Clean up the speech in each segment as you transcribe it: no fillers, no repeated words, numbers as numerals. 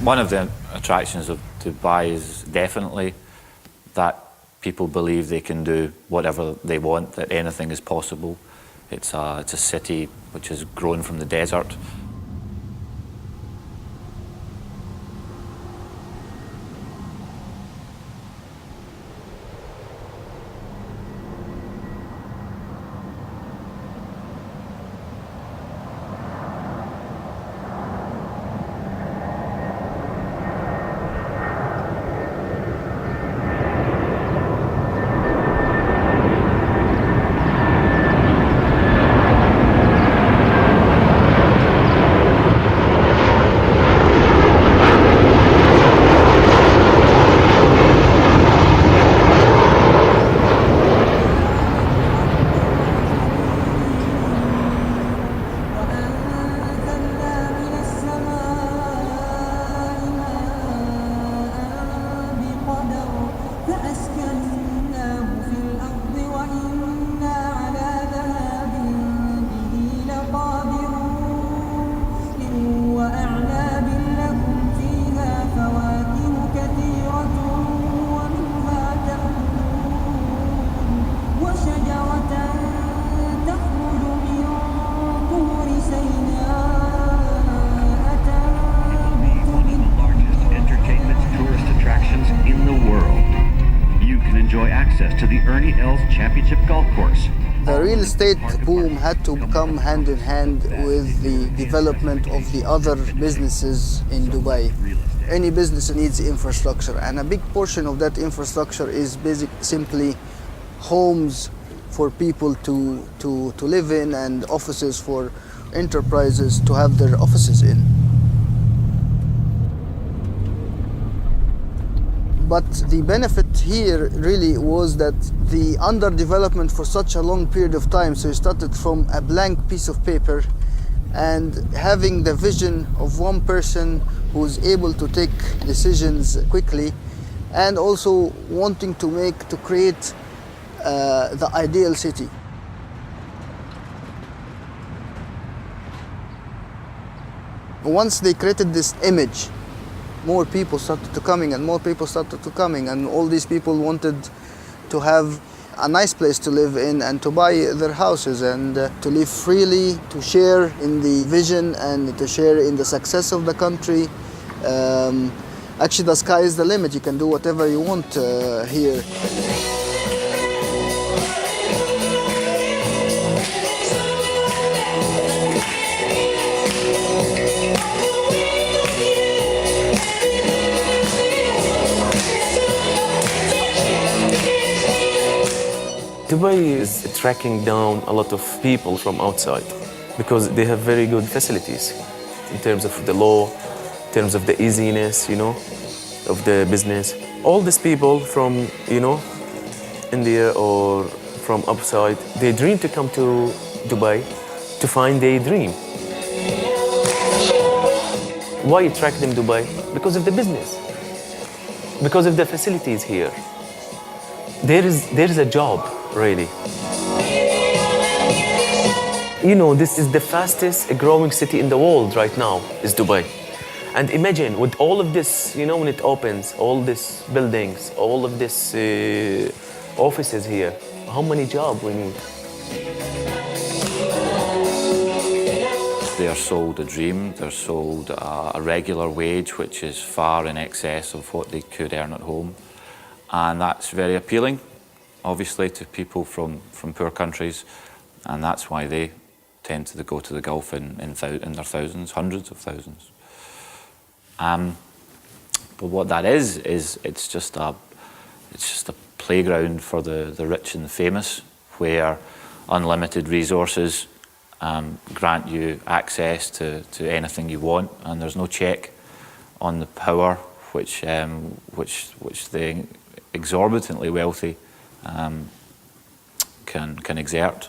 One of the attractions of Dubai is definitely that people believe they can do whatever they want, that anything is possible. It's a city which has grown from the desert. The real estate boom had to come hand in hand with the development of the other businesses in Dubai. Any business needs infrastructure, and a big portion of that infrastructure is simply homes for people to live in and offices for enterprises to have their offices in. But the benefit here really was that the underdevelopment for such a long period of time, so you started from a blank piece of paper and having the vision of one person who's able to take decisions quickly and also wanting to create the ideal city. Once they created this image, more people started to coming and more people started to coming, and all these people wanted to have a nice place to live in and to buy their houses and to live freely, to share in the vision and to share in the success of the country. Actually, the sky is the limit. You can do whatever you want here. Dubai is attracting down a lot of people from outside because they have very good facilities in terms of the law, in terms of the easiness, of the business. All these people from, India or from outside, they dream to come to Dubai to find their dream. Why attract them to Dubai? Because of the business, because of the facilities here. There is a job, really. This is the fastest growing city in the world right now, is Dubai. And imagine, with all of this, when it opens, all these buildings, all of these offices here, how many jobs we need? They are sold a dream, they're sold a regular wage which is far in excess of what they could earn at home. And that's very appealing, obviously, to people from poor countries, and that's why they tend to go to the Gulf in their thousands, hundreds of thousands. But what that is it's just a playground for the rich and the famous, where unlimited resources grant you access to anything you want, and there's no check on the power which the exorbitantly wealthy can exert.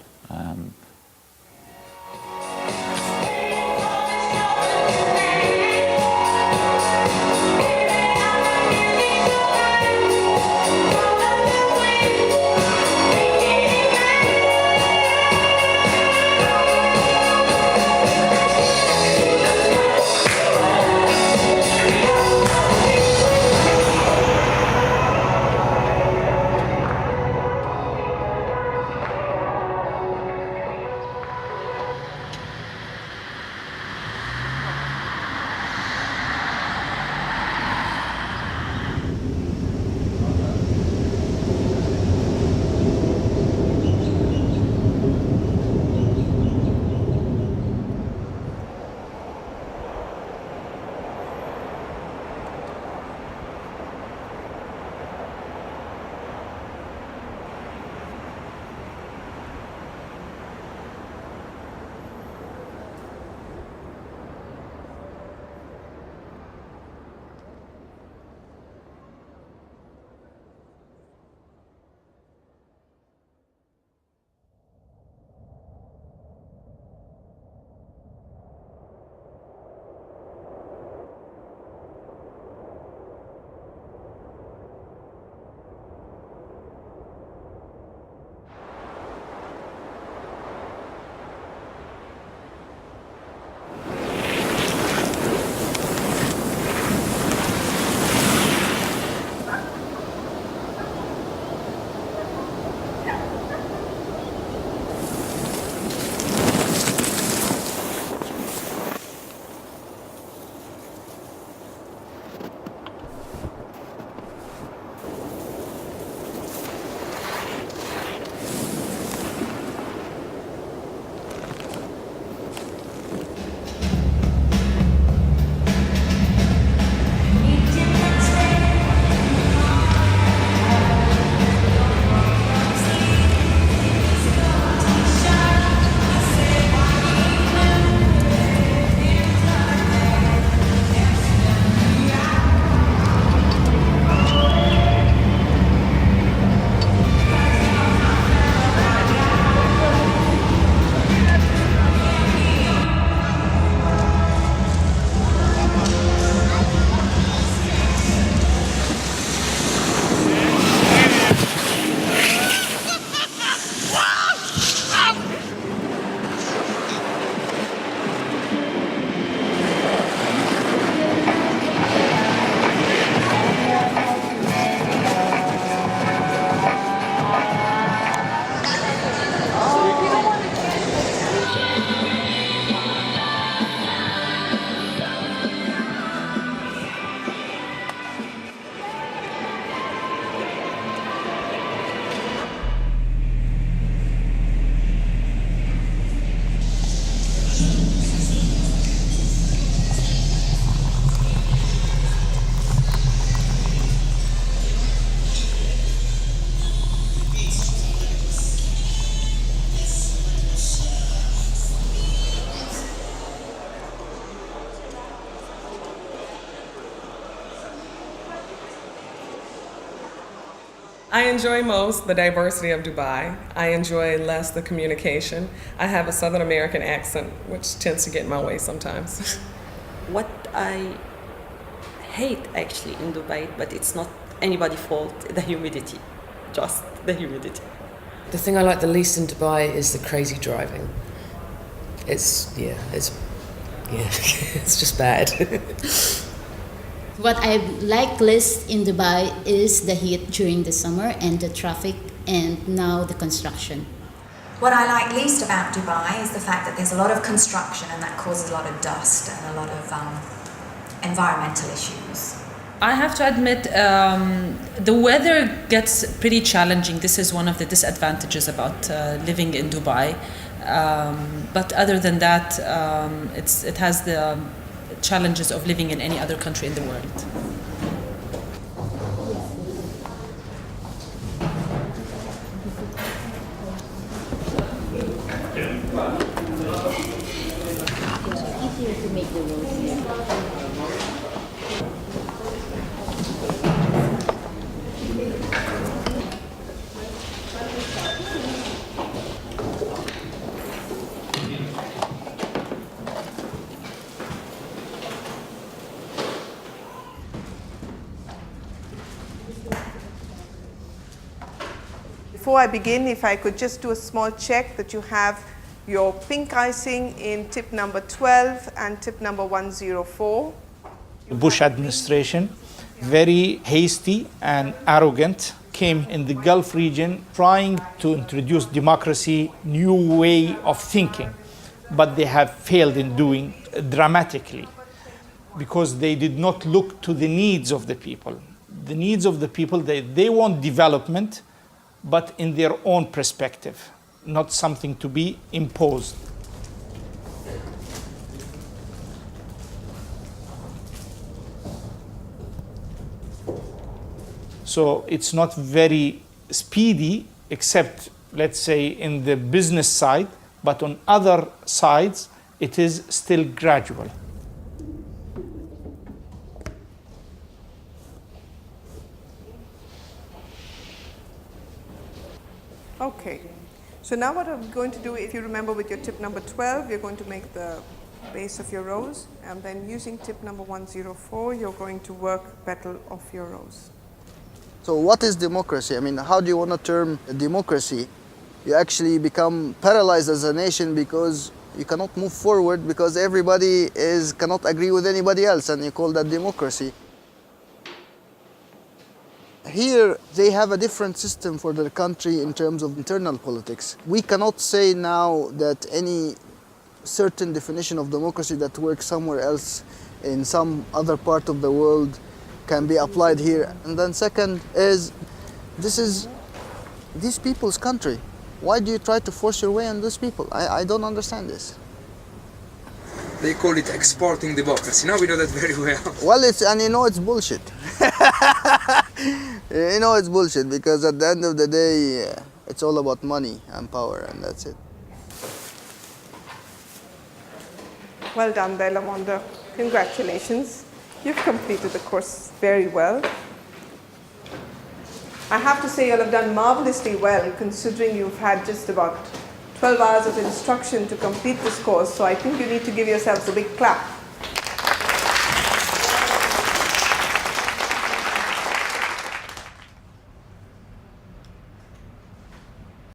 I enjoy most the diversity of Dubai. I enjoy less the communication. I have a Southern American accent, which tends to get in my way sometimes. What I hate actually in Dubai, but it's not anybody's fault, the humidity. Just the humidity. The thing I like the least in Dubai is the crazy driving. It's just bad. What I like least in Dubai is the heat during the summer and the traffic and now the construction. What I like least about Dubai is the fact that there's a lot of construction and that causes a lot of dust and a lot of environmental issues. I have to admit, the weather gets pretty challenging. This is one of the disadvantages about living in Dubai. But other than that, it has the challenges of living in any other country in the world. Easier to make the roads here. Before I begin, if I could just do a small check that you have your pink icing in tip number 12 and tip number 104. The Bush administration, very hasty and arrogant, came in the Gulf region trying to introduce democracy, new way of thinking, but they have failed in doing dramatically because they did not look to the needs of the people. The needs of the people, they want development, but in their own perspective, not something to be imposed. So it's not very speedy, except, let's say, in the business side, but on other sides, it is still gradual. Okay, so now what I'm going to do, if you remember with your tip number 12, you're going to make the base of your rose, and then using tip number 104, you're going to work petal of your rose. So what is democracy? I mean, how do you want to term democracy? You actually become paralyzed as a nation because you cannot move forward because everybody cannot agree with anybody else, and you call that democracy. Here, they have a different system for their country in terms of internal politics. We cannot say now that any certain definition of democracy that works somewhere else in some other part of the world can be applied here. And then second is, this is these people's country. Why do you try to force your way on those people? I don't understand this. They call it exporting democracy. Now we know that very well. Well, it's bullshit. You know it's bullshit because at the end of the day, it's all about money and power, and that's it. Well done, Delamonda. Congratulations. You've completed the course very well. I have to say, you'll have done marvelously well, considering you've had just about 12 hours of instruction to complete this course, so I think you need to give yourselves a big clap.